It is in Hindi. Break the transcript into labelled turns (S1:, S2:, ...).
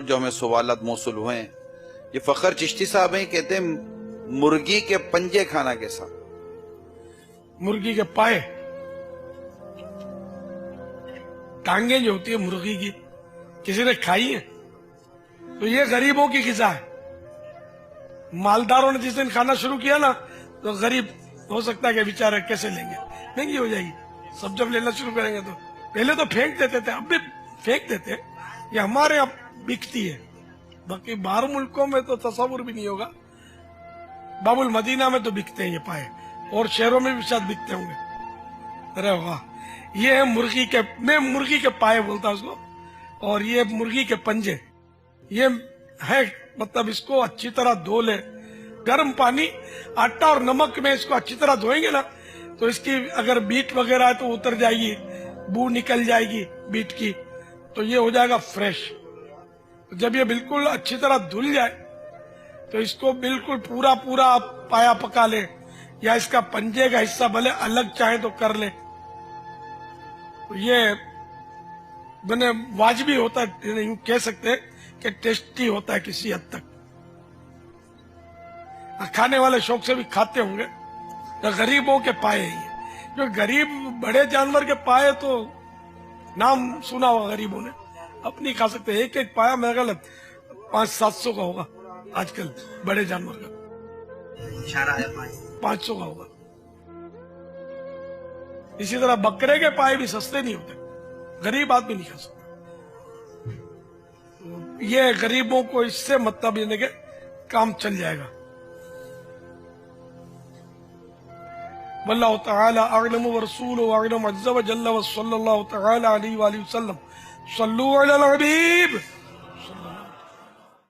S1: जो हमें सवालात मौसूल हुए हैं, ये फखर चिश्ती साहब हैं, कहते हैं मुर्गी के पंजे खाना कैसा?
S2: मुर्गी के पाए, टांगे जो होती है मुर्गी की, किसी ने खाई है? तो ये गरीबों की ग़िज़ा है। मालदारों ने जिस दिन खाना शुरू किया ना, तो गरीब हो सकता है कि बेचारे कैसे लेंगे, महंगी हो जाएगी। सब जब लेना शुरू करेंगे तो पहले तो फेंक देते थे, अब भी फेंक देते हैं। ये हमारे यहाँ बिकती है, बाकी बाहर मुल्कों में तो तस्वुर भी नहीं होगा। बाबुल मदीना में तो बिकते हैं ये पाए, और शहरों में भी शायद बिकते होंगे। अरे वाह, ये है मुर्गी के, मैं मुर्गी के पाए बोलता हूं उसको, और ये मुर्गी के पंजे। ये है मतलब इसको अच्छी तरह धो ले, गर्म पानी, आटा और नमक में इसको अच्छी तरह धोएंगे ना, तो इसकी अगर बीट वगैरह है तो उतर जाएगी, बू निकल जाएगी बीट की, तो ये हो जाएगा फ्रेश। जब ये बिल्कुल अच्छी तरह धुल जाए तो इसको बिल्कुल पूरा पूरा आप पाया पका ले, या इसका पंजे का हिस्सा भले अलग चाहे तो कर ले। तो ये मैंने वाजिबी होता है, यूं कह सकते हैं कि टेस्टी होता है किसी हद तक। खाने वाले शौक से भी खाते होंगे। तो गरीबों के पाए ये, जो गरीब बड़े जानवर के पाए तो नाम सुना होगा गरीबों ने, अब नहीं खा सकते। एक एक पाया मेरा ख्याल 500-700 का होगा आजकल, बड़े जानवर का
S3: इशारा है
S2: 500 का होगा। इसी तरह बकरे के पाए भी सस्ते नहीं होते, गरीब आदमी नहीं खा सकता। ये गरीबों को इससे मतलब यानी कि काम चल जाएगा। वल्लाहु तआला अअलम व रसूलुहु अअलम अज़्ज़ व जल्ल व सल्लल्लाहु तआला अलैहि व सल्लम। सल्लु अलल हबीब।